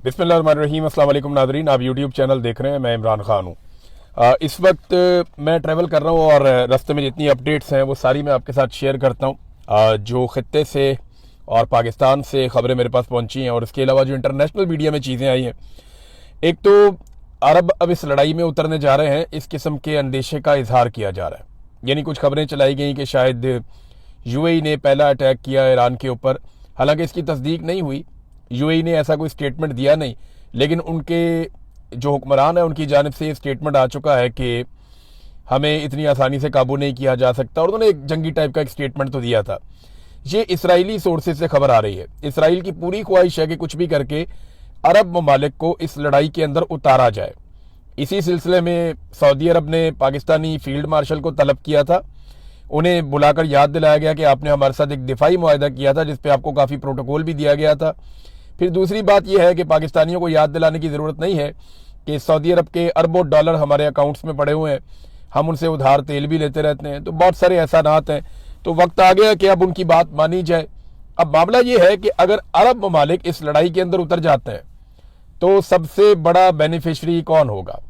बिस्मिल्लाहिर्रहमानिर्रहीम। अस्सलाम वालेकुम नाज़रीन, आप यूट्यूब चैनल देख रहे हैं। मैं इमरान खान हूँ। इस वक्त मैं ट्रैवल कर रहा हूँ और रास्ते में जितनी अपडेट्स हैं वो सारी मैं आपके साथ शेयर करता हूँ। जो ख़ित्ते से और पाकिस्तान से ख़बरें मेरे पास पहुँची हैं और इसके अलावा जो इंटरनेशनल मीडिया में चीज़ें आई हैं। एक तो अरब अब इस लड़ाई में उतरने जा रहे हैं, इस किस्म के अंदेशे का इजहार किया जा रहा है। यानी कुछ खबरें चलाई गई कि शायद यूएई ने पहला अटैक किया ईरान के ऊपर। हालांकि इसकी तस्दीक नहीं हुई, यूएई ने ऐसा कोई स्टेटमेंट दिया नहीं, लेकिन उनके जो हुक्मरान है उनकी जानिब से ये स्टेटमेंट आ चुका है कि हमें इतनी आसानी से काबू नहीं किया जा सकता। और उन्होंने एक जंगी टाइप का एक स्टेटमेंट तो दिया था। ये इसराइली सोर्सेज से खबर आ रही है। इसराइल की पूरी ख्वाहिश है कि कुछ भी करके अरब ममालिक को इस लड़ाई के अंदर उतारा जाए। इसी सिलसिले में सऊदी अरब ने पाकिस्तानी फील्ड मार्शल को तलब किया था। उन्हें बुलाकर याद दिलाया गया कि आपने हमारे साथ एक दिफाई मुआहदा किया था, जिसपे आपको काफ़ी प्रोटोकॉल भी दिया गया था। फिर दूसरी बात यह है कि पाकिस्तानियों को याद दिलाने की ज़रूरत नहीं है कि सऊदी अरब के अरबों डॉलर हमारे अकाउंट्स में पड़े हुए हैं, हम उनसे उधार तेल भी लेते रहते हैं। तो बहुत सारे एहसानात हैं। तो वक्त आ गया कि अब उनकी बात मानी जाए। अब मामला ये है कि अगर अरब ममालिक इस लड़ाई के अंदर उतर जाते हैं तो सबसे बड़ा बेनिफिशरी कौन होगा?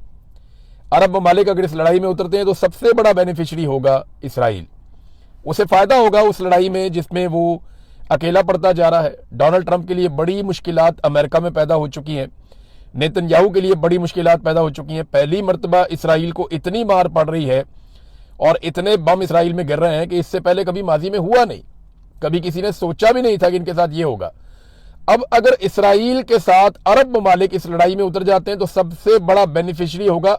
अरब ममालिक अगर इस लड़ाई में उतरते हैं तो सबसे बड़ा बेनिफिशरी होगा इसराइल। उसे फ़ायदा होगा उस लड़ाई में जिसमें वो अकेला पड़ता जा रहा है। डोनाल्ड ट्रंप के लिए बड़ी मुश्किलात अमेरिका में पैदा हो चुकी हैं, नेतन्याहू के लिए बड़ी मुश्किलात पैदा हो चुकी हैं। पहली मरतबा इसराइल को इतनी मार पड़ रही है और इतने बम इसराइल में गिर रहे हैं कि इससे पहले कभी माजी में हुआ नहीं। कभी किसी ने सोचा भी नहीं था कि इनके साथ ये होगा। अब अगर इसराइल के साथ अरब ममालिक इस लड़ाई में उतर जाते हैं तो सबसे बड़ा बेनिफिशरी होगा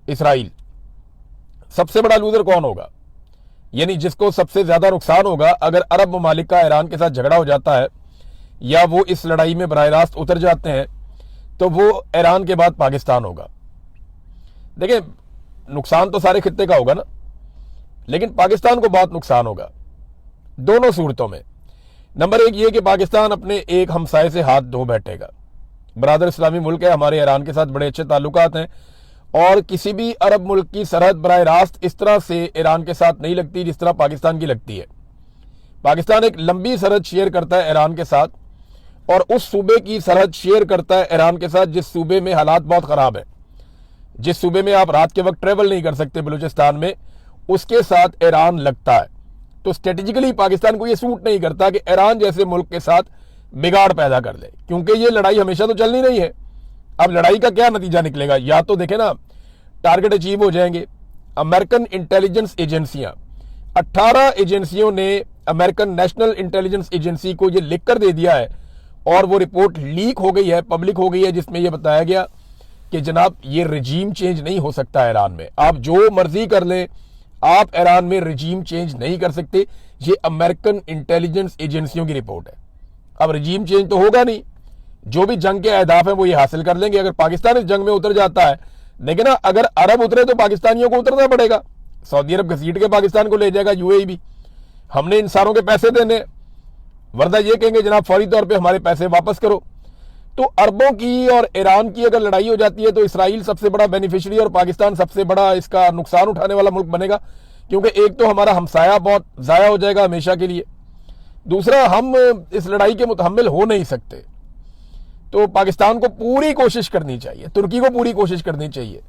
इसराइल। सबसे बड़ा लूजर कौन होगा? यानी जिसको सबसे ज्यादा नुकसान होगा अगर अरब ममालिक का ईरान के साथ झगड़ा हो जाता है या वो इस लड़ाई में बराह रास्त उतर जाते हैं, तो वो ईरान के बाद पाकिस्तान होगा। देखिए, नुकसान तो सारे खित्ते का होगा ना, लेकिन पाकिस्तान को बहुत नुकसान होगा दोनों सूरतों में। नंबर एक ये कि पाकिस्तान अपने एक हमसाये से हाथ धो बैठेगा। बरादर इस्लामी मुल्क है, हमारे ईरान के साथ बड़े अच्छे ताल्लुकात हैं और किसी भी अरब मुल्क की सरहद बराह रास्त इस तरह से ईरान के साथ नहीं लगती जिस तरह पाकिस्तान की लगती है। पाकिस्तान एक लंबी सरहद शेयर करता है ईरान के साथ और उस सूबे की सरहद शेयर करता है ईरान के साथ जिस सूबे में हालात बहुत ख़राब है, जिस सूबे में आप रात के वक्त ट्रेवल नहीं कर सकते, बलूचिस्तान में, उसके साथ ईरान लगता है। तो स्ट्रेटेजिकली पाकिस्तान को यह सूट नहीं करता कि ईरान जैसे मुल्क के साथ बिगाड़ पैदा कर ले, क्योंकि ये लड़ाई हमेशा तो चलनी नहीं है। अब लड़ाई का क्या नतीजा निकलेगा? या तो देखें ना, टारगेट अचीव हो जाएंगे। अमेरिकन इंटेलिजेंस एजेंसियां, 18 एजेंसियों ने अमेरिकन नेशनल इंटेलिजेंस एजेंसी को यह लिखकर दे दिया है और वो रिपोर्ट लीक हो गई है, पब्लिक हो गई है, जिसमें यह बताया गया कि जनाब ये रजीम चेंज नहीं हो सकता ईरान में। आप जो मर्जी कर लें, आप ईरान में रजीम चेंज नहीं कर सकते। ये अमेरिकन इंटेलिजेंस एजेंसियों की रिपोर्ट है। अब रजीम चेंज तो होगा नहीं, जो भी जंग के अहदाफ है वो ये हासिल कर लेंगे अगर पाकिस्तान इस जंग में उतर जाता है। लेकिन ना, अगर अरब उतरे तो पाकिस्तानियों को उतरना पड़ेगा। सऊदी अरब घसीट के पाकिस्तान को ले जाएगा, यूएई भी। हमने इन सारों के पैसे देने, वरना ये कहेंगे जनाब फौरी तौर पे हमारे पैसे वापस करो। तो अरबों की और ईरान की अगर लड़ाई हो जाती है तो इसराइल सबसे बड़ा बेनिफिशरी और पाकिस्तान सबसे बड़ा इसका नुकसान उठाने वाला मुल्क बनेगा, क्योंकि एक तो हमारा हमसाया बहुत ज़ाया हो जाएगा हमेशा के लिए, दूसरा हम इस लड़ाई के मुतहम्मिल हो नहीं सकते। तो पाकिस्तान को पूरी कोशिश करनी चाहिए, तुर्की को पूरी कोशिश करनी चाहिए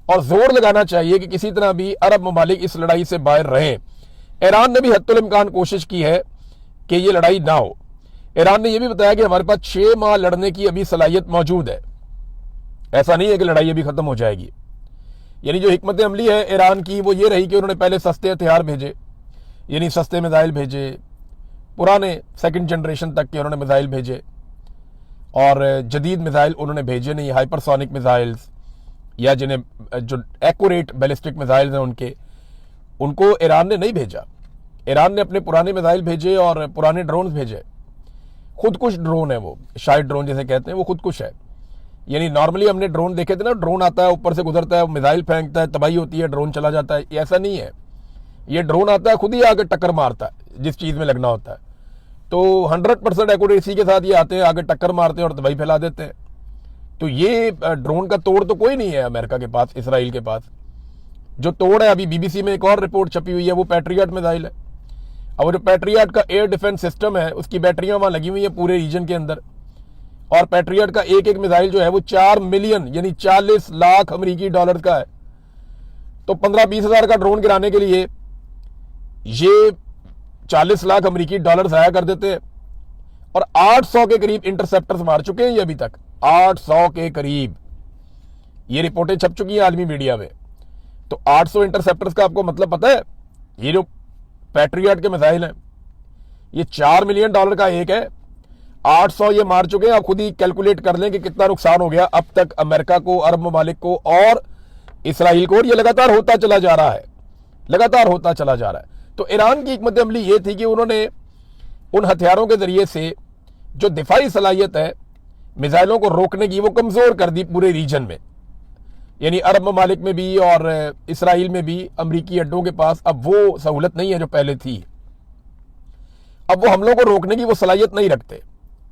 और जोर लगाना चाहिए कि किसी तरह भी अरब ममालिक इस लड़ाई से बाहर रहें। ईरान ने भी हद्दुल इम्कान कोशिश की है कि ये लड़ाई ना हो। ईरान ने यह भी बताया कि हमारे पास 6 माह लड़ने की अभी सलाहियत मौजूद है। ऐसा नहीं है कि लड़ाई अभी खत्म हो जाएगी। यानी जो हिकमत अमली है ईरान की वो ये रही कि उन्होंने पहले सस्ते हथियार भेजे, यानी सस्ते मिसाइल भेजे, पुराने सेकंड जनरेशन तक के उन्होंने मिसाइल भेजे, और जदीद मिसाइल उन्होंने भेजे नहीं, हाइपरसोनिक मिसाइल्स या जिन्हें जो एक्यूरेट बैलिस्टिक मिसाइल्स हैं उनको ईरान ने नहीं भेजा। ईरान ने अपने पुराने मिसाइल भेजे और पुराने ड्रोन भेजे। खुदकुश ड्रोन है वो, शायद ड्रोन जैसे कहते हैं, वो खुदकुश है। यानी नॉर्मली हमने ड्रोन देखे थे ना, ड्रोन आता है, ऊपर से गुजरता है, मिसाइल फेंकता है, तबाही होती है, ड्रोन चला जाता है। ऐसा नहीं है, ये ड्रोन आता है, खुद ही आकर टक्कर मारता है जिस चीज़ में लगना होता है। तो 100% एक्यूरेसी के साथ ये आते हैं, आगे टक्कर मारते हैं और तबाही फैला देते हैं। तो ये ड्रोन का तोड़ तो कोई नहीं है अमेरिका के पास, इसराइल के पास। जो तोड़ है, अभी बीबीसी में एक और रिपोर्ट छपी हुई है, वो पैट्रियट मिसाइल है। अब जो पैट्रियट का एयर डिफेंस सिस्टम है उसकी बैटरियां वहां लगी हुई है पूरे रीजन के अंदर, और पैट्रियट का एक एक मिसाइल जो है वो 4 मिलियन यानी 40 लाख अमेरिकी डॉलर का है। तो 15-20 हजार का ड्रोन गिराने के लिए ये 40 लाख अमेरिकी डॉलर जाया कर देते हैं। और 800 के करीब इंटरसेप्टर्स मार चुके हैं ये अभी तक, 800 के करीब। ये रिपोर्टें छप चुकी हैं आलमी मीडिया में। तो 800 इंटरसेप्टर्स का आपको मतलब पता है? ये जो पैट्रियट के मिसाइल हैं ये 4 मिलियन डॉलर का एक है, 800 ये मार चुके हैं। आप खुद ही कैलकुलेट कर लें कि कितना नुकसान हो गया अब तक अमेरिका को, अरब ममालिक को और इसराइल को। और ये लगातार होता चला जा रहा है, लगातार होता चला जा रहा है। तो ईरान की हिकमत अमली ये थी कि उन्होंने उन हथियारों के जरिए से जो दिफाई सलाहियत है मिसाइलों को रोकने की, वो कमजोर कर दी पूरे रीजन में। यानी अरब ममालिक में भी और इसराइल में भी अमरीकी अड्डों के पास अब वो सहूलत नहीं है जो पहले थी। अब वो हमलों को रोकने की वो सलाहियत नहीं रखते।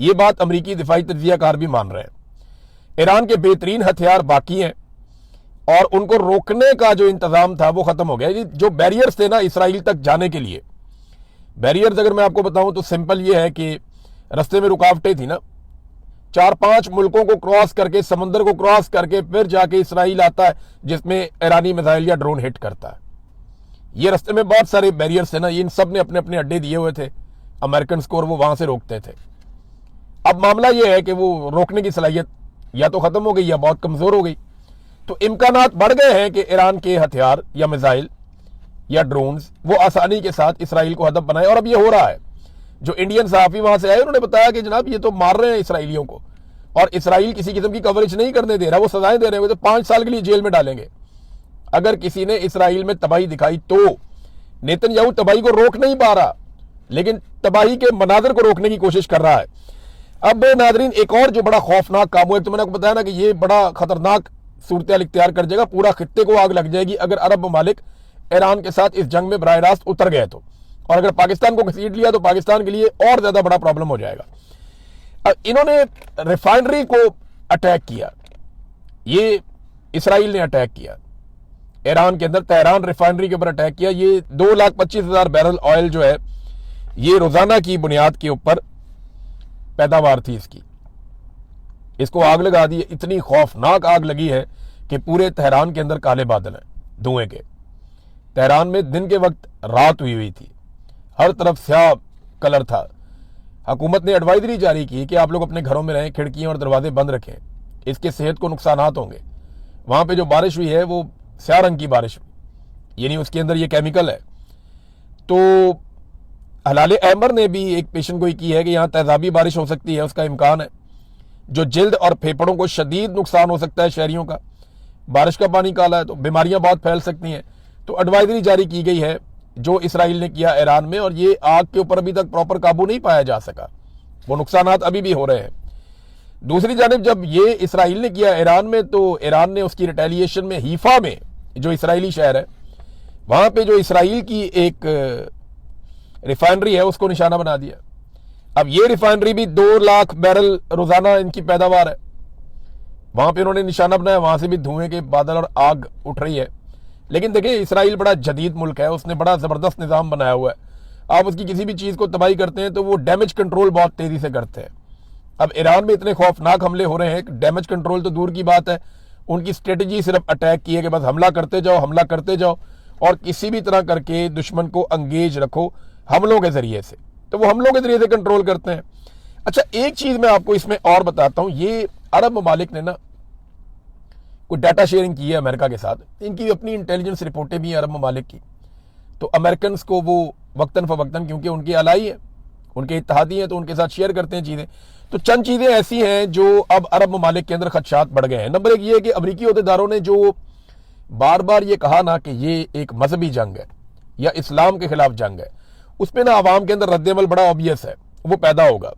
ये बात अमरीकी दिफाई तज्जियाकार भी मान रहे हैं। ईरान के बेहतरीन हथियार बाकी हैं और उनको रोकने का जो इंतजाम था वो खत्म हो गया। जो बैरियर्स थे ना इसराइल तक जाने के लिए, बैरियर्स अगर मैं आपको बताऊं तो सिंपल ये है कि रास्ते में रुकावटें थी ना, 4-5 मुल्कों को क्रॉस करके, समंदर को क्रॉस करके फिर जाके इसराइल आता है जिसमें ईरानी मिसाइल या ड्रोन हिट करता है। ये रास्ते में बहुत सारे बैरियर्स थे ना, इन सब ने अपने अपने अड्डे दिए हुए थे अमेरिकन को और वो वहां से रोकते थे। अब मामला ये है कि वो रोकने की सलाहियत या तो खत्म हो गई या बहुत कमजोर हो गई। तो इम्कानात बढ़ गए हैं कि ईरान के हथियार या मिसाइल या ड्रोन्स वो आसानी के साथ इसराइल को हदफ बनाए। और अब ये हो रहा है। जो इंडियन सहाफी वहां से आए उन्होंने बताया कि जनाब ये तो मार रहे हैं इसराइलियों को और इसराइल किसी किस्म की कवरेज नहीं करने दे रहा, वो सजाएं दे रहे हैं, तो 5 साल के लिए जेल में डालेंगे अगर किसी ने इसराइल में तबाही दिखाई तो। नेतन्याहू तबाही को रोक नहीं पा रहा लेकिन तबाही के मनाजर को रोकने की कोशिश कर रहा है। अब नाजरीन एक और जो बड़ा खौफनाक काम हुआ, तो मैंने आपको बताया ना कि ये बड़ा खतरनाक सूरत इख्तियार कर जाएगा, पूरा खित्ते को आग लग जाएगी अगर अरब ममालिक ईरान के साथ इस जंग में बराह रास्त उतर गए तो। और अगर पाकिस्तान को घसीट लिया तो पाकिस्तान के लिए और ज्यादा बड़ा प्रॉब्लम हो जाएगा। अब इन्होंने रिफाइनरी को अटैक किया, ये इसराइल ने अटैक किया ईरान के अंदर, तेहरान रिफाइनरी के ऊपर अटैक किया। ये 2,25,000 बैरल ऑयल जो है ये रोजाना की बुनियाद के ऊपर पैदावार थी इसकी, इसको आग लगा दी। इतनी खौफनाक आग लगी है कि पूरे तेहरान के अंदर काले बादल हैं धुएं के। तेहरान में दिन के वक्त रात हुई थी, हर तरफ स्याह कलर था। हुकूमत ने एडवाइजरी जारी की कि आप लोग अपने घरों में रहें, खिड़कियां और दरवाजे बंद रखें, इसके सेहत को नुकसानात होंगे। वहां पे जो बारिश हुई है वो स्याह रंग की बारिश हुई, यानी उसके अंदर ये केमिकल है। तो हलाल अहमर ने भी एक पेशन गोई की है कि यहाँ तेजाबी बारिश हो सकती है, उसका इम्कान है, जो जिल्द और फेफड़ों को शदीद नुकसान हो सकता है शहरियों का। बारिश का पानी काला है तो बीमारियां बहुत फैल सकती हैं। तो एडवाइजरी जारी की गई है जो इसराइल ने किया ईरान में, और ये आग के ऊपर अभी तक प्रॉपर काबू नहीं पाया जा सका, वो नुकसानात अभी भी हो रहे हैं। दूसरी जानिब जब ये इसराइल ने किया ईरान में तो ईरान ने उसकी रिटेलिएशन में हीफा में, जो इसराइली शहर है, वहां पे जो इसराइल की एक रिफाइनरी है उसको निशाना बना दिया। अब ये रिफाइनरी भी 2 लाख बैरल रोजाना इनकी पैदावार है, वहां पे उन्होंने निशाना बनाया, वहां से भी धुएं के बादल और आग उठ रही है। लेकिन देखिए इसराइल बड़ा जदीद मुल्क है, उसने बड़ा जबरदस्त निजाम बनाया हुआ है। आप उसकी किसी भी चीज को तबाही करते हैं तो वो डैमेज कंट्रोल बहुत तेजी से करते हैं। अब ईरान में इतने खौफनाक हमले हो रहे हैं, डैमेज कंट्रोल तो दूर की बात है, उनकी स्ट्रेटजी सिर्फ अटैक की है कि बस हमला करते जाओ, हमला करते जाओ और किसी भी तरह करके दुश्मन को अंगेज रखो हमलों के जरिए से, तो वो हमलों के जरिए से कंट्रोल करते हैं। अच्छा एक चीज मैं आपको इसमें और बताता हूं, ये अरब ममालिक ने ना कोई डाटा शेयरिंग की है अमेरिका के साथ, इनकी अपनी इंटेलिजेंस रिपोर्टें भी हैं अरब ममालिक की। तो अमेरिकन को वो वक्तन फवक्तन, क्योंकि उनके अलाई है, उनके इत्तेहादी हैं, तो उनके साथ शेयर करते हैं चीजें। तो चंद चीजें ऐसी हैं जो अब अरब ममालिक के अंदर खदशात बढ़ गए हैं। नंबर 1 ये है कि अमरीकी अहदेदारों ने जो बार बार ये कहा ना कि ये एक मजहबी जंग है या इस्लाम के खिलाफ जंग है, उसमें ना आवाम के अंदर रद्देमल बड़ा ऑब्वियस है, वो पैदा होगा।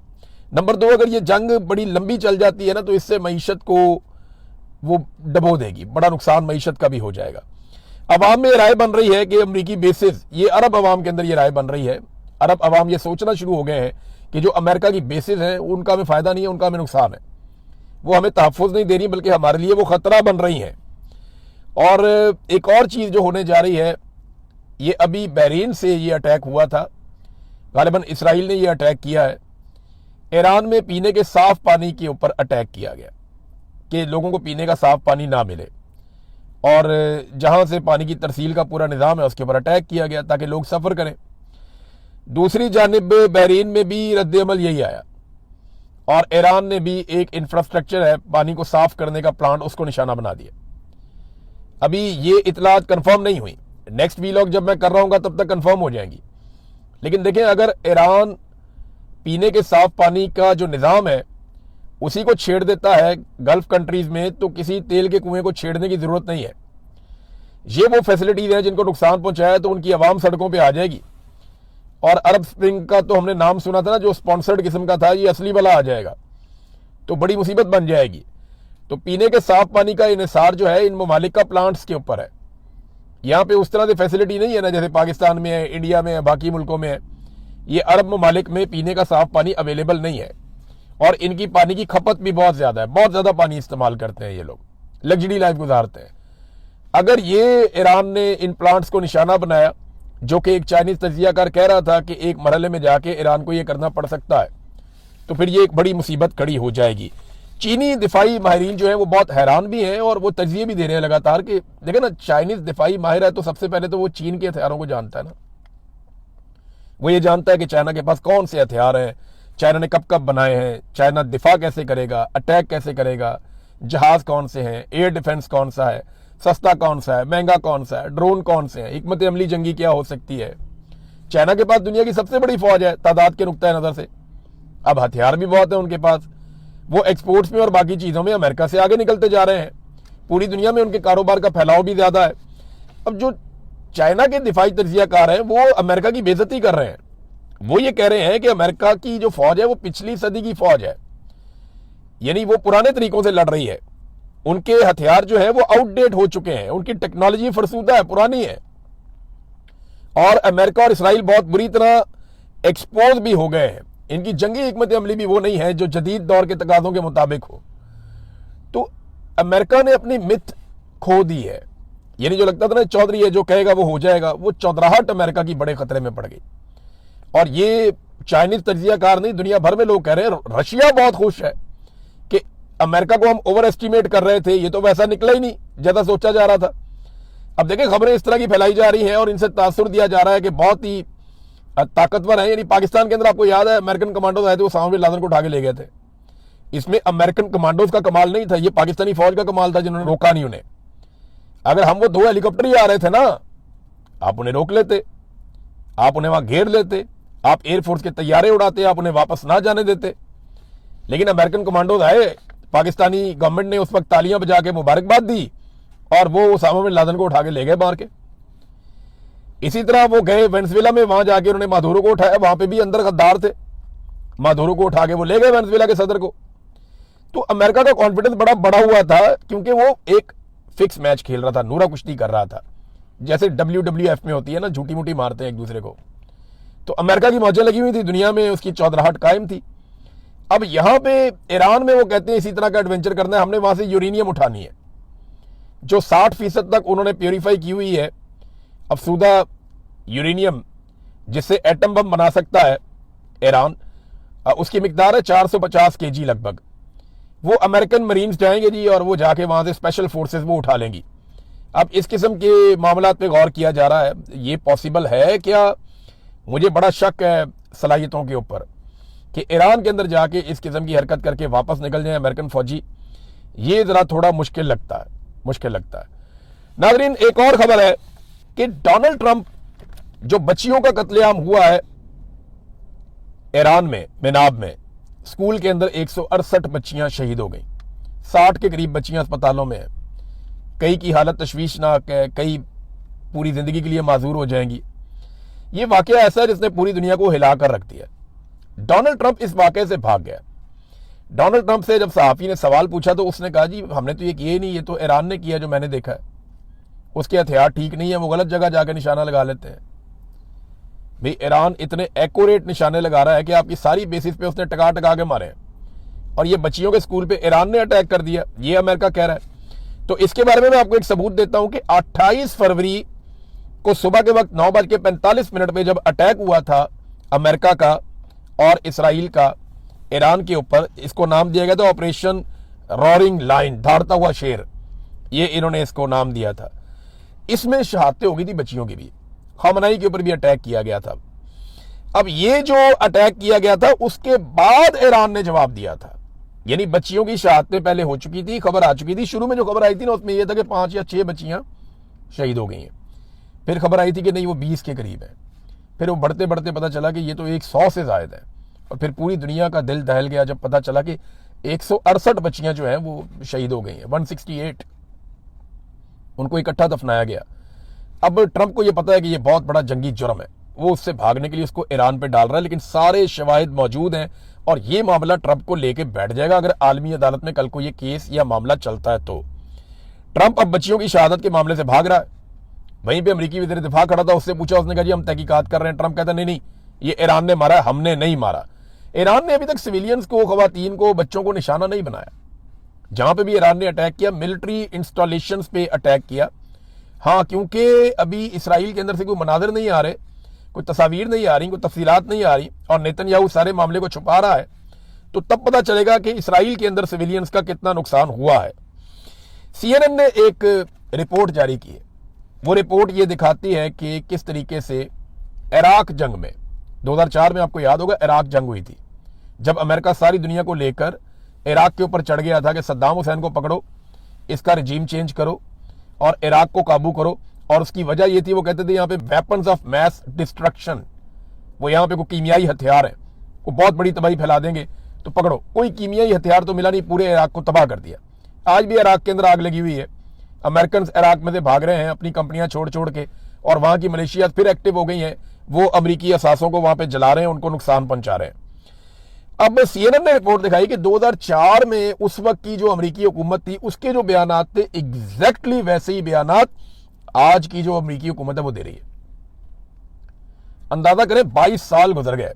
नंबर 2 अगर ये जंग बड़ी लंबी चल जाती है ना तो इससे मईशत को वो डबो देगी, बड़ा नुकसान मईशत का भी हो जाएगा। अवाम में राय बन रही है कि अमरीकी बेसिस, ये अरब अवाम के अंदर ये राय बन रही है, अरब अवाम ये सोचना शुरू हो गए हैं कि जो अमेरिका की बेसिस हैं उनका हमें फायदा नहीं है, उनका हमें नुकसान है, वो हमें तहफ़्फ़ुज़ नहीं दे रही बल्कि हमारे लिए वो खतरा बन रही हैं। और एक और चीज़ जो होने जा रही है, ये अभी बहरीन से ये अटैक हुआ था, गालिबन इसराइल ने ये अटैक किया है, ईरान में पीने के साफ पानी के ऊपर अटैक किया गया कि लोगों को पीने का साफ पानी ना मिले, और जहां से पानी की तरसील का पूरा निज़ाम है उसके ऊपर अटैक किया गया ताकि लोग सफ़र करें। दूसरी जानिब बहरीन में भी रद्द-ए-अमल यही आया, और ईरान ने भी एक इंफ्रास्ट्रक्चर है पानी को साफ करने का प्लांट, उसको निशाना बना दिया। अभी ये इतलात कंफर्म नहीं हुई, नेक्स्ट वीलॉग जब मैं कर रहा हूँ तब तक कंफर्म हो जाएंगी। लेकिन देखें, अगर ईरान पीने के साफ पानी का जो निज़ाम है उसी को छेड़ देता है गल्फ कंट्रीज में, तो किसी तेल के कुएं को छेड़ने की जरूरत नहीं है। ये वो फैसिलिटीज हैं जिनको नुकसान पहुंचाया तो उनकी आवाम सड़कों पे आ जाएगी। और अरब स्प्रिंग का तो हमने नाम सुना था ना, जो स्पॉन्सर्ड किस्म का था, ये असली वाला आ जाएगा तो बड़ी मुसीबत बन जाएगी। तो पीने के साफ पानी का इन्हिसार जो है इन ममालिक का प्लांट्स के ऊपर है। यहाँ पे उस तरह की फैसिलिटी नहीं है ना जैसे पाकिस्तान में है, इंडिया में है, बाकी मुल्कों में है। ये अरब ममालिक में पीने का साफ पानी अवेलेबल नहीं है, और इनकी पानी की खपत भी बहुत ज्यादा है, बहुत ज्यादा पानी इस्तेमाल करते हैं ये लोग, लग्जरी लाइफ गुजारते हैं। अगर ये ईरान ने इन प्लांट्स को निशाना बनाया, जो कि एक चाइनीज तजियाकार कह रहा था कि एक मरहले में जाके ईरान को ये करना पड़ सकता है, तो फिर ये एक बड़ी मुसीबत खड़ी हो जाएगी। चीनी दिफाई माहिरीन जो है वो बहुत हैरान भी हैं और वो तजिए भी दे रहे हैं लगातार कि देखे ना, चाइनीज दिफाई माहिर है तो सबसे पहले तो वो चीन के हथियारों को जानता है ना, वो ये जानता है कि चाइना के पास कौन से हथियार हैं, चाइना ने कब कब बनाए हैं, चाइना दिफा कैसे करेगा, अटैक कैसे करेगा, जहाज कौन से हैं, एयर डिफेंस कौन सा है, सस्ता कौन सा है, महंगा कौन सा है, ड्रोन कौन से हैं, हिकमत अमली जंगी क्या हो सकती है। चाइना के पास दुनिया की सबसे बड़ी फौज है तादाद के नुक्ता नजर से, अब हथियार भी बहुत है उनके पास। वो एक्सपोर्ट्स में और बाकी चीजों में अमेरिका से आगे निकलते जा रहे हैं, पूरी दुनिया में उनके कारोबार का फैलाव भी ज्यादा है। अब जो चाइना के दिफाई तजियाकार हैं वो अमेरिका की बेइज्जती कर रहे हैं। वो ये कह रहे हैं कि अमेरिका की जो फौज है वो पिछली सदी की फौज है, यानी वो पुराने तरीकों से लड़ रही है, उनके हथियार जो है वो आउटडेट हो चुके हैं, उनकी टेक्नोलॉजी फरसूदा है, पुरानी है। और अमेरिका और इसराइल बहुत बुरी तरह एक्सपोज भी हो गए हैं, इनकी जंगी हिकमत अमली भी वो नहीं है जो जदीद दौर के तकाज़ों के मुताबिक हो। तो अमेरिका ने अपनी मिथ खो दी है, यानी जो लगता था ना चौधरी है जो कहेगा वो हो जाएगा, वो चौधराहट अमेरिका की बड़े खतरे में पड़ गई। और ये चाइनीज तजियाकार नहीं, दुनिया भर में लोग कह रहे हैं। रशिया बहुत खुश है कि अमेरिका को हम ओवर एस्टिमेट कर रहे थे, ये तो वैसा निकला ही नहीं जैसा सोचा जा रहा था। अब देखें, खबरें इस तरह की फैलाई जा रही हैं और इनसे तासुर दिया जा रहा है कि बहुत ही ताकतवर है। यानी पाकिस्तान के अंदर आपको याद है अमेरिकन कमांडोज आए थे, वो उसामा बिन लादेन को उठा के ले गए थे। इसमें अमेरिकन कमांडोज का कमाल नहीं था, ये पाकिस्तानी फौज का कमाल था जिन्होंने रोका नहीं उन्हें। अगर हम वो 2 हेलीकॉप्टर ही आ रहे थे ना, आप उन्हें रोक लेते, आप उन्हें वहां घेर लेते, आप एयरफोर्स के तैयारे उड़ाते, आप उन्हें वापस ना जाने देते। लेकिन अमेरिकन कमांडोज आए, पाकिस्तानी गवर्नमेंट ने उस वक्त तालियां बजा के मुबारकबाद दी और वो उसामा बिन लादेन को उठा के ले गए मार के। इसी तरह वो गए वेनेजुएला में, वहां जाके उन्होंने मादुरो को उठाया, वहां पे भी अंदर गद्दार थे, मादुरो को उठा के वो ले गए वेनेजुएला के सदर को। तो अमेरिका का कॉन्फिडेंस बड़ा बढ़ा हुआ था क्योंकि वो एक फिक्स मैच खेल रहा था, नूरा कुश्ती कर रहा था, जैसे WWF में होती है ना, झूठी मूठी मारते हैं एक दूसरे को। तो अमेरिका की मौजें लगी हुई थी, दुनिया में उसकी चौधराहट कायम थी। अब यहां पे ईरान में वो कहते हैं इसी तरह का एडवेंचर करना है, हमने वहां से यूरेनियम उठानी है जो 60% तक उन्होंने प्योरीफाई की हुई है, अफसूदा यूरेनियम जिससे एटम बम बना सकता है ईरान। उसकी मिकदार है 450 kg लगभग। वो अमेरिकन मरीन्स जाएंगे जी और वो जाके वहां से स्पेशल फोर्सेस वो उठा लेंगी। अब इस किस्म के मामलात पे गौर किया जा रहा है, ये पॉसिबल है क्या? मुझे बड़ा शक है सलाहियतों के ऊपर कि ईरान के अंदर जाके इस किस्म की हरकत करके वापस निकल जाए अमेरिकन फौजी। ये जरा थोड़ा मुश्किल लगता है, मुश्किल लगता है। नाज़रीन, एक और खबर है कि डोनाल्ड ट्रंप, जो बच्चियों का कत्लेआम हुआ है ईरान में मेनाब में, स्कूल के अंदर 168 बच्चियां शहीद हो गई, 60 के करीब बच्चियां अस्पतालों में हैं, कई की हालत तशवीशनाक है, कई पूरी जिंदगी के लिए माजूर हो जाएंगी। ये वाकया ऐसा है जिसने पूरी दुनिया को हिला कर रख दिया। डोनाल्ड ट्रंप इस वाकये से भाग गया। डोनाल्ड ट्रंप से जब सहाफी ने सवाल पूछा तो उसने कहा जी हमने तो ये किए नहीं, ये तो ईरान ने किया जो मैंने देखा है, उसके हथियार ठीक नहीं है, वो गलत जगह जाकर निशाना लगा लेते हैं। भाई ईरान इतने एक्यूरेट निशाने लगा रहा है कि आपकी सारी बेसिस पे उसने टका टका के मारे हैं, और ये बच्चियों के स्कूल पे ईरान ने अटैक कर दिया, ये अमेरिका कह रहा है। तो इसके बारे में मैं आपको एक सबूत देता हूं कि 28 फरवरी को सुबह के वक्त 9:45 पे जब अटैक हुआ था अमेरिका का और इसराइल का ईरान के ऊपर, इसको नाम दिया गया था ऑपरेशन रॉरिंग लाइन, दौड़ता हुआ शेर, ये इन्होंने इसको नाम दिया था। इसमें शहादतें हो गई थी बच्चियों की भी, खamenei के ऊपर भी अटैक किया गया था। अब ये जो अटैक किया गया था उसके बाद ईरान ने जवाब दिया था, यानी बच्चियों की शहादतें पहले हो चुकी थी, खबर आ चुकी थी। शुरू में जो खबर आई थी ना उसमें यह था कि 5 या 6 बच्चियां शहीद हो गई हैं। फिर खबर आई थी कि नहीं वो 20 के करीब है। फिर वो बढ़ते बढ़ते पता चला कि ये तो 100 से ज्यादा है। और फिर पूरी दुनिया का दिल दहल गया जब पता चला कि 168 बच्चियां जो हैं वो शहीद हो गई हैं, 168 उनको इकट्ठा दफनाया गया। अब ट्रंप को ये पता है कि ये बहुत बड़ा जंगी जुर्म है, वो उससे भागने के लिए उसको ईरान पे डाल रहा है, लेकिन सारे शवाहिद मौजूद हैं और ये मामला ट्रंप को लेके बैठ जाएगा अगर आलमी अदालत में कल को ये केस या मामला चलता है तो। ट्रंप अब बच्चियों की शहादत के मामले से भाग रहा है। वहीं पे अमेरिकी वज़ीर दिफा खड़ा था, उससे पूछा, उसने कहा जी हम तहकीकात कर रहे हैं। ट्रंप कहता नहीं नहीं, ये ईरान ने मारा, हमने नहीं मारा। ईरान ने अभी तक सिविलियंस को, खवातीन को, बच्चों को निशाना नहीं बनाया। जहां पे भी ईरान ने अटैक किया, मिलिट्री इंस्टॉलेशंस पे अटैक किया। हाँ, क्योंकि अभी इसराइल के अंदर से कोई मनाजिर नहीं आ रहे, कोई तस्वीर नहीं आ रही, कोई तफसीलात नहीं आ रही और नेतन्याहू सारे मामले को छुपा रहा है, तो तब पता चलेगा कि इसराइल के अंदर सिविलियंस का कितना नुकसान हुआ है। CNN ने एक रिपोर्ट जारी की है। वो रिपोर्ट ये दिखाती है कि किस तरीके से इराक जंग में 2004 में, आपको याद होगा इराक जंग हुई थी, जब अमेरिका सारी दुनिया को लेकर इराक के ऊपर चढ़ गया था कि सद्दाम हुसैन को पकड़ो, इसका रिजीम चेंज करो और इराक को काबू करो। और उसकी वजह ये थी, वो कहते थे यहाँ पे वेपन्स ऑफ मैस डिस्ट्रक्शन, वो यहाँ पे कोई कीमियाई हथियार है, वो बहुत बड़ी तबाही फैला देंगे, तो पकड़ो। कोई कीमियाई हथियार तो मिला नहीं, पूरे इराक को तबाह कर दिया। आज भी इराक के अंदर आग लगी हुई है। अमेरिकन इराक में से भाग रहे हैं अपनी कंपनियां छोड़ छोड़ के, और वहां की मलेशिया फिर एक्टिव हो गई हैं, वो अमरीकी असासों को वहां पे जला रहे हैं, उनको नुकसान पहुंचा रहे हैं। अब CNN ने रिपोर्ट दिखाई कि 2004 में उस वक्त की जो अमरीकी हुकूमत थी उसके जो बयानात थे, एग्जैक्टली वैसे ही बयानात आज की जो अमरीकी हुकूमत है वो दे रही है। अंदाजा करें 22 साल गुजर गए,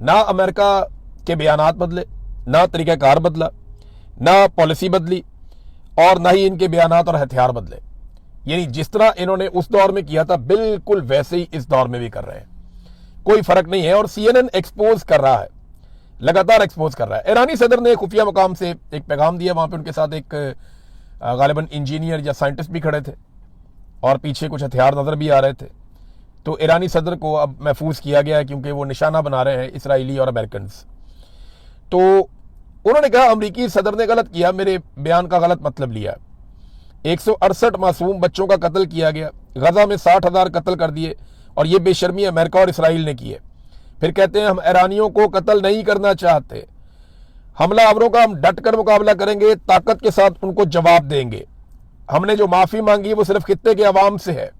ना अमेरिका के बयानात बदले, ना तरीकाकार बदला, ना पॉलिसी बदली और ना ही इनके बयानात और हथियार बदले। यानी जिस तरह इन्होंने उस दौर में किया था बिल्कुल वैसे ही इस दौर में भी कर रहे हैं, कोई फर्क नहीं है। और CNN एक्सपोज कर रहा है, लगातार एक्सपोज कर रहा है। ईरानी सदर ने खुफिया मुकाम से एक पैगाम दिया, वहां पे उनके साथ एक गालिबन इंजीनियर या साइंटिस्ट भी खड़े थे और पीछे कुछ हथियार नजर भी आ रहे थे। तो ईरानी सदर को अब महफूज किया गया है क्योंकि वो निशाना बना रहे हैं इसराइली और अमेरिकन। तो उन्होंने कहा अमरीकी सदर ने गलत किया, मेरे बयान का गलत मतलब लिया। 168 मासूम बच्चों का कत्ल किया गया, गजा में 60,000 कत्ल कर दिए और ये बेशर्मी अमेरिका और इसराइल ने की है। फिर कहते हैं हम ईरानियों को कत्ल नहीं करना चाहते, हमलावरों का हम डट कर मुकाबला करेंगे, ताकत के साथ उनको जवाब देंगे। हमने जो माफी मांगी है वो सिर्फ खित्ते के अवाम से है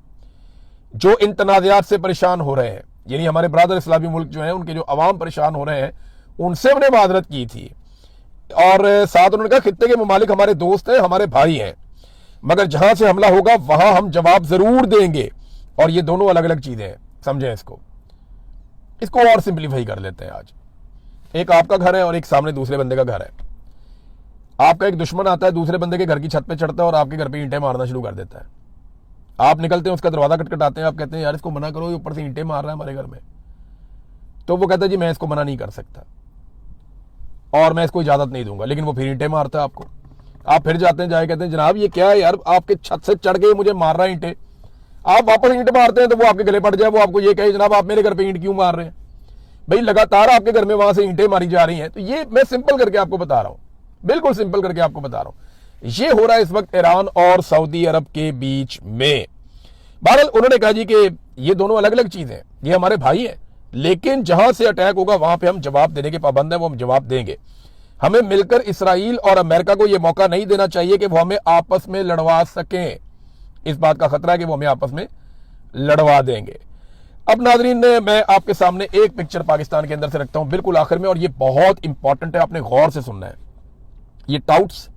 जो इन तनाज़ात से परेशान हो रहे हैं, यानी हमारे ब्रादर इस्लामी मुल्क जो हैं उनके जो अवाम परेशान हो रहे हैं उनसे हमने माजरत की थी। और साथ उन्होंने कहा खित्ते के ममालिक हमारे दोस्त हैं, हमारे भाई हैं, मगर जहां से हमला होगा वहां हम जवाब जरूर देंगे। और ये दोनों अलग अलग चीजें हैं, समझें इसको और सिंप्लीफाई कर लेते हैं। आज एक आपका घर है और एक सामने दूसरे बंदे का घर है। आपका एक दुश्मन आता है, दूसरे बंदे के घर की छत पे चढ़ता है और आपके घर पे ईंटें मारना शुरू कर देता है। आप निकलते हैं, उसका दरवाजा खटखटाते हैं, आप कहते हैं यार इसको मना करो, ये ऊपर से ईंटें मार रहा है हमारे घर में। तो वो कहता है जी मैं इसको मना नहीं कर सकता और मैं इसको इजाजत नहीं दूंगा, लेकिन वो फिर ईंटें मारता है आपको। आप फिर जाते हैं, जाए कहते हैं जनाब ये क्या है यार, आपके छत से चढ़ के मुझे मार रहा है ईंटें। आप वापस ईंट मारते हैं तो वो आपके गले पड़ जाए, वो आपको ये कहे जनाब आप मेरे घर पे ईंट क्यों मार रहे हैं। भाई लगातार आपके घर में वहां से ईंटें मारी जा रही हैं। तो ये मैं सिंपल करके आपको बता रहा हूं, बिल्कुल सिंपल करके आपको बता रहा हूं। ये हो रहा है इस वक्त ईरान और सऊदी अरब के बीच में। बहरहाल उन्होंने कहा जी कि ये दोनों अलग अलग चीजें हैं, ये हमारे भाई हैं, लेकिन जहां से अटैक होगा वहां पे हम जवाब देने के पाबंद हैं, वो हम जवाब देंगे। हमें मिलकर इसराइल और अमेरिका को यह मौका नहीं देना चाहिए कि वो हमें आपस में लड़वा सकें। इस बात का खतरा है कि वो हमें आपस में लड़वा देंगे। अब नाजरीन मैं आपके सामने एक पिक्चर पाकिस्तान के अंदर से रखता हूं बिल्कुल आखिर में, और ये बहुत इंपॉर्टेंट है, आपने गौर से सुनना है। ये टाउट्स,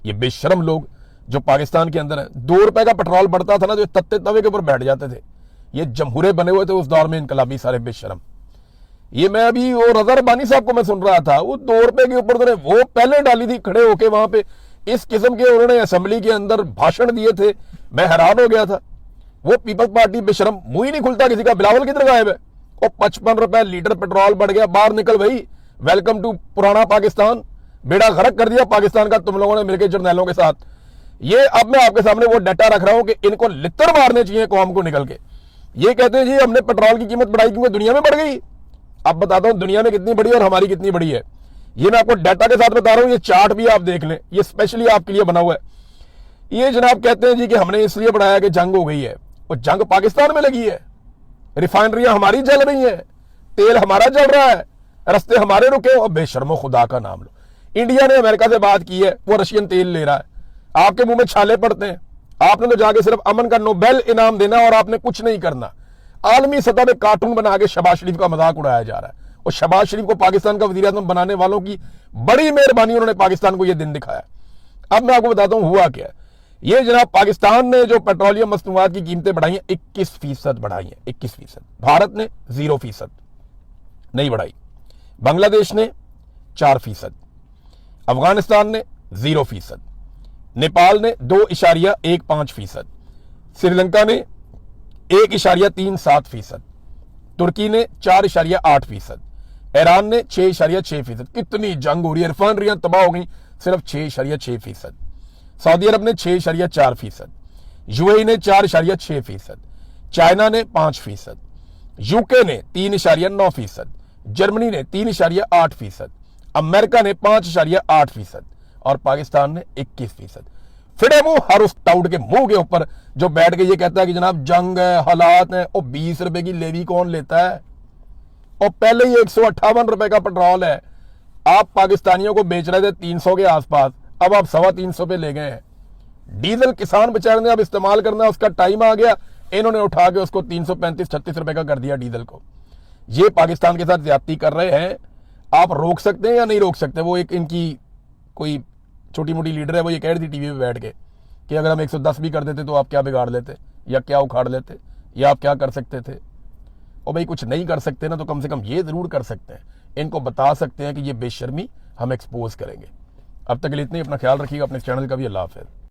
ये बेशरम लोग जो पाकिस्तान के अंदर है, 2 रुपए का पेट्रोल बढ़ता था ना जो तत्ते तवे के ऊपर बैठ जाते थे, ये जमहूरे बने हुए थे उस दौर में इनकलाबी सारे बेशरम। ये मैं अभी वो रजा रब्बानी साहब को मैं सुन रहा था, वो 2 रुपए के ऊपर उन्होंने वो पहले डाली थी खड़े होके वहां पे, इस किस्म के उन्होंने असेंबली के अंदर भाषण दिए थे, मैं हैरान हो गया था। वो पीपल्स पार्टी बेशरम, मुंह ही नहीं खुलता किसी का। बिलावल किधर गायब है? वो 55 रुपए लीटर पेट्रोल बढ़ गया, बाहर निकल भाई, वेलकम टू पुराना पाकिस्तान, बेड़ा गर्क कर दिया पाकिस्तान का तुम लोगों ने मिलकर जर्नैलों के साथ। ये अब मैं आपके सामने वो डाटा रख रहा हूं कि इनको लित्तर मारने चाहिए कौम को निकल के। ये कहते हैं जी हमने पेट्रोल की कीमत बढ़ाई क्योंकि दुनिया में बढ़ गई। अब बताता हूं दुनिया में कितनी बढ़ी और हमारी कितनी बढ़ी है। ये मैं आपको डाटा के साथ बता रहा हूं, ये चार्ट भी आप देख लें, ये स्पेशली आपके लिए बना हुआ है। ये जनाब कहते हैं जी कि हमने इसलिए बढ़ाया कि जंग हो गई है, और जंग पाकिस्तान में लगी है, रिफाइनरियां हमारी जल रही हैं, तेल हमारा जल रहा है, रस्ते हमारे रुके हो। बेशर्मो खुदा का नाम लो, इंडिया ने अमेरिका से बात की है, वो रशियन तेल ले रहा है, आपके मुंह में छाले पड़ते हैं। आपने तो जाके सिर्फ अमन का नोबेल इनाम देना और आपने कुछ नहीं करना। आलमी सतह पे कार्टून बना के शहबाज शरीफ का मजाक उड़ाया जा रहा है, और शहबाज शरीफ को पाकिस्तान का वजीर आज़म बनाने वालों की बड़ी मेहरबानी, उन्होंने पाकिस्तान को यह दिन दिखाया। अब मैं आपको बताता हूं हुआ क्या। ये जनाब पाकिस्तान ने जो पेट्रोलियम मसनूआत की कीमतें बढ़ाई हैं 21% बढ़ाई हैं, 21%। भारत ने 0% नहीं बढ़ाई, बांग्लादेश ने 4%, अफगानिस्तान ने 0%, नेपाल ने 2.15%, श्रीलंका ने 1.37%, तुर्की ने 4.8%, ईरान ने 6.6%। कितनी जंग हो रही है, रिफाइनरियां तबाह हो गई, सिर्फ 6.6%। सऊदी अरब ने 6.4%, यूएई ने 4.6%, चाइना ने 5%, यूके ने 3.9%, जर्मनी ने 3.8%, अमेरिका ने 5.8% और पाकिस्तान ने 21%। फिरे मुंह हर उस टाउट के मुंह के ऊपर जो बैठ के ये कहता है कि जनाब जंग है, हालात है। और 20 रुपए की लेवी कौन लेता है? और पहले ही 158 रुपए का पेट्रोल है, आप पाकिस्तानियों को बेच रहे थे 300 के आसपास, अब आप 325 पे ले गए हैं। डीजल किसान बेचारे ने अब इस्तेमाल करना, उसका टाइम आ गया, इन्होंने उठा के उसको 335-36 रुपए का कर दिया डीजल को। ये पाकिस्तान के साथ ज्यादती कर रहे हैं। आप रोक सकते हैं या नहीं रोक सकते? वो एक इनकी कोई छोटी मोटी लीडर है, वो ये कह रही थी टीवी पे बैठ के कि अगर हम 110 भी कर देते तो आप क्या बिगाड़ लेते या क्या उखाड़ लेते या आप क्या कर सकते थे। और भाई कुछ नहीं कर सकते ना, तो कम से कम ये जरूर कर सकते हैं, इनको बता सकते हैं कि ये बेशर्मी हम एक्सपोज करेंगे। अब तक के लिए इतने, अपना ख्याल रखिएगा, अपने चैनल का भी। अल्लाह हाफ़िज़।